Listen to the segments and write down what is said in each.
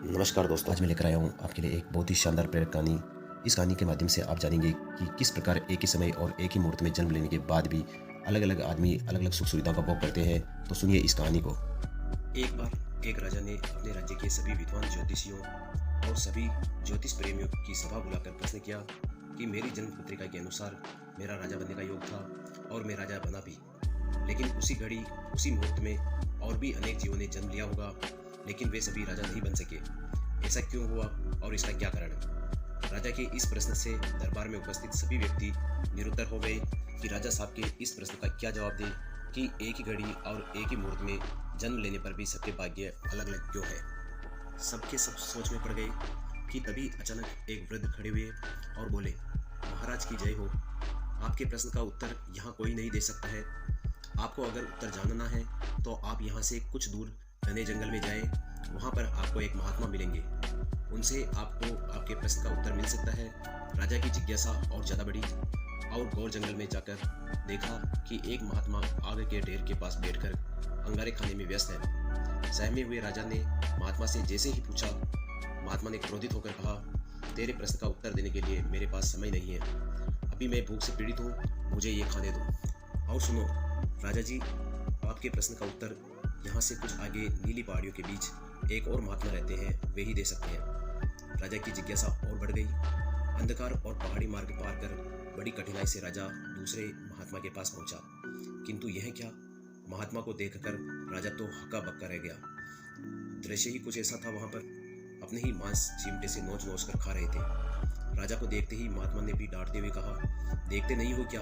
नमस्कार दोस्तों, आज मैं लेकर आया हूँ आपके लिए एक बहुत ही शानदार प्रेरक कहानी। इस कहानी के माध्यम से आप जानेंगे कि किस प्रकार एक ही समय और एक ही मुहूर्त में जन्म लेने के बाद भी अलग अलग आदमी अलग अलग सुख सुविधाओं का भोग करते हैं। तो सुनिए इस कहानी को। एक बार एक राजा ने अपने राज्य के सभी विद्वान ज्योतिषियों और सभी ज्योतिष प्रेमियों की सभा बुलाकर प्रश्न किया कि मेरी जन्म पत्रिका के अनुसार मेरा राजा बनने का योग था और मैं राजा बना भी। लेकिन उसी घड़ी उसी मुहूर्त में और भी अनेक जीवों ने जन्म लिया होगा, लेकिन वे सभी राजा नहीं बन सके। ऐसा क्यों हुआ और इसका क्या कारण? राजा के इस प्रश्न से दरबार में उपस्थित सभी व्यक्ति निरुत्तर हो गए कि राजा साहब के इस प्रश्न का क्या जवाब दें कि एक ही घड़ी और एक ही मुहूर्त में जन्म लेने पर भी सबके भाग्य अलग अलग क्यों है। सबके सब सोच में पड़ गए कि तभी अचानक एक वृद्ध खड़े हुए और बोले, महाराज की जय हो। आपके प्रश्न का उत्तर यहाँ कोई नहीं दे सकता है। आपको अगर उत्तर जानना है तो आप यहाँ से कुछ दूर घने जंगल में जाएं, वहाँ पर आपको एक महात्मा मिलेंगे। उनसे आपको आपके प्रश्न का उत्तर मिल सकता है। राजा की जिज्ञासा और ज़्यादा बढ़ी और घोर जंगल में जाकर देखा कि एक महात्मा आग के ढेर के पास बैठकर अंगारे खाने में व्यस्त है। सहमे हुए राजा ने महात्मा से जैसे ही पूछा, महात्मा ने क्रोधित होकर कहा, तेरे प्रश्न का उत्तर देने के लिए मेरे पास समय नहीं है। अभी मैं भूख से पीड़ित हूँ, मुझे ये खाने दो। और सुनो राजा जी, आपके प्रश्न का उत्तर यहाँ से कुछ आगे नीली पहाड़ियों के बीच एक और महात्मा रहते हैं, वे ही दे सकते हैं। राजा की जिज्ञासा और बढ़ गई। अंधकार और पहाड़ी मार्ग पार कर बड़ी कठिनाई से राजा दूसरे महात्मा के पास पहुंचा, किंतु यह क्या! महात्मा को देखकर राजा तो हक्का बक्का रह गया। दृश्य ही कुछ ऐसा था, वहां पर अपने ही मांस चिमटे से नोच नोच कर खा रहे थे। राजा को देखते ही महात्मा ने भी डांटते हुए कहा, देखते नहीं हो क्या,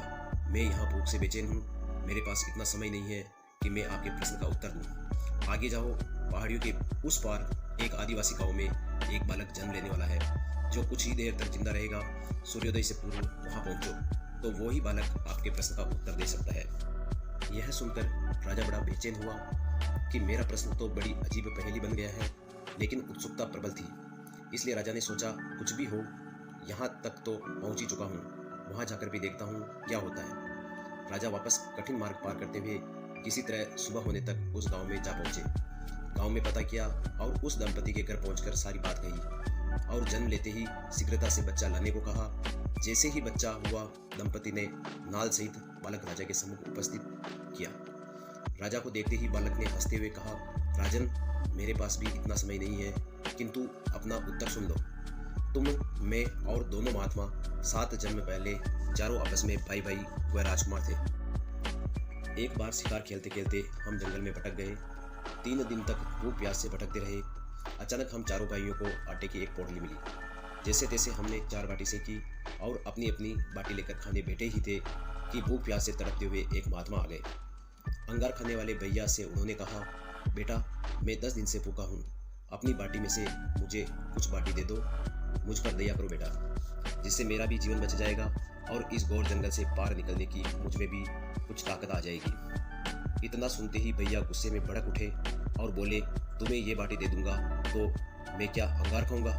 मैं यहाँ भूख से बेचैन हूँ। मेरे पास इतना समय नहीं है कि मैं आपके प्रश्न का उत्तर दूं। आगे जाओ, पहाड़ियों के उस पार एक आदिवासी गांव में एक बालक जन्म लेने वाला है, जो कुछ ही देर तक जिंदा रहेगा। सूर्योदय से पूर्व वहां पहुंचो, तो वो ही बालक आपके प्रश्न का उत्तर दे सकता है। यह सुनकर राजा बड़ा बेचैन हुआ कि मेरा प्रश्न तो बड़ी अजीब पहेली बन गया है, लेकिन उत्सुकता प्रबल थी। इसलिए राजा ने सोचा, कुछ भी हो, यहाँ तक तो पहुंच ही चुका हूँ, वहां जाकर भी देखता हूँ क्या होता है। राजा वापस कठिन मार्ग पार करते हुए किसी तरह सुबह होने तक उस गांव में जा पहुंचे। गांव में पता किया और उस दंपति के घर पहुंचकर सारी बात कही और जन्म लेते ही शीघ्रता से बच्चा लाने को कहा। जैसे ही बच्चा हुआ, दंपति ने नाल सहित बालक राजा के सम्मुख उपस्थित किया। राजा को देखते ही बालक ने हंसते हुए कहा, राजन, मेरे पास भी इतना समय नहीं है, किंतु अपना उत्तर सुन लो। तुम, मैं और दोनों महात्मा 7 जन्म पहले चारों आपस में भाई भाई व राजकुमार थे। एक बार शिकार खेलते खेलते हम जंगल में भटक गए। 3 दिन तक भूख प्यास से भटकते रहे। अचानक हम चारों भाइयों को आटे की एक पोटली मिली। जैसे तैसे हमने 4 बाटी सेकी और अपनी अपनी बाटी लेकर खाने बैठे ही थे कि भूख प्यास से तड़पते हुए एक महात्मा आ गए। अंगार खाने वाले भैया से उन्होंने कहा, बेटा, मैं 10 दिन से भूखा हूँ, अपनी बाटी में से मुझे कुछ बाटी दे दो। मुझ पर दया करो बेटा, जिससे मेरा भी जीवन बच जाएगा और इस घोर जंगल से पार निकलने की मुझ में भी कुछ ताकत आ जाएगी। इतना सुनते ही भैया गुस्से में भड़क उठे और बोले, तुम्हें ये बाटी दे दूंगा तो मैं क्या अंगार खाऊंगा?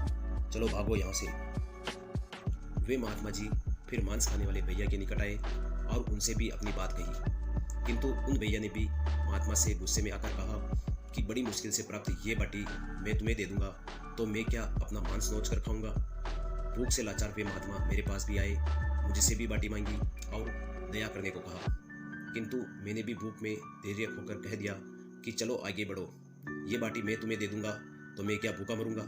चलो भागो यहाँ से। वे महात्मा जी फिर मांस खाने वाले भैया के निकट आए और उनसे भी अपनी बात कही, किंतु उन भैया ने भी महात्मा से गुस्से में आकर कहा कि बड़ी मुश्किल से प्राप्त ये बाटी मैं तुम्हें दे दूंगा तो मैं क्या अपना मांस नोच कर खाऊंगा? भूख से लाचार वे महात्मा मेरे पास भी आए, मुझसे भी बाटी मांगी और दया करने को कहा, किंतु मैंने भी भूख में धैर्य खोकर कह दिया कि चलो आगे बढ़ो, ये बाटी मैं तुम्हें दे दूंगा तो मैं क्या भूखा मरूंगा?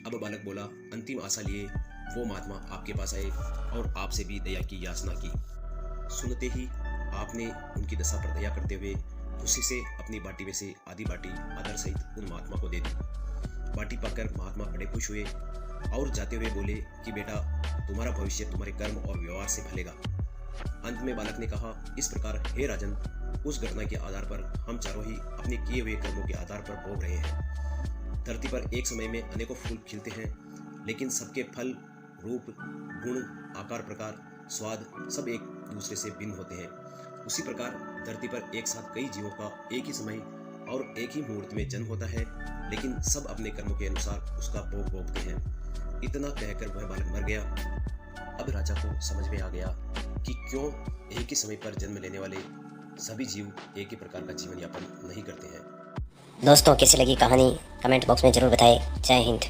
अब बालक बोला, अंतिम आशा लिए वो महात्मा आपके पास आए और आपसे भी दया की याचना की। सुनते ही आपने उनकी दशा पर दया करते हुए खुशी से अपनी बाटी में से आधी बाटी आदर सहित उन महात्मा को दे दी। बाटी पाकर महात्मा बड़े खुश हुए और जाते हुए बोले कि बेटा, तुम्हारा भविष्य तुम्हारे कर्म और व्यवहार से फलेगा। अंत में बालक ने कहा, इस प्रकार हे राजन, उस घटना के आधार पर हम चारों ही अपने किए हुए कर्मों के आधार पर भोग रहे हैं। धरती पर एक समय में अनेकों फूल खिलते हैं, लेकिन सबके फल, रूप, गुण, आकार, प्रकार, स्वाद सब एक दूसरे से भिन्न होते हैं। उसी प्रकार धरती पर एक साथ कई जीवों का एक ही समय और एक ही मुहूर्त में जन्म होता है, लेकिन सब अपने कर्मों के अनुसार उसका भोग भोगते हैं। इतना कहकर वह बालक मर गया। अब राजा को समझ में आ गया कि क्यों एक ही समय पर जन्म लेने वाले सभी जीव एक ही प्रकार का जीवन यापन नहीं करते हैं। दोस्तों कैसी लगी कहानी कमेंट बॉक्स में ज़रूर बताएं। जय हिंद।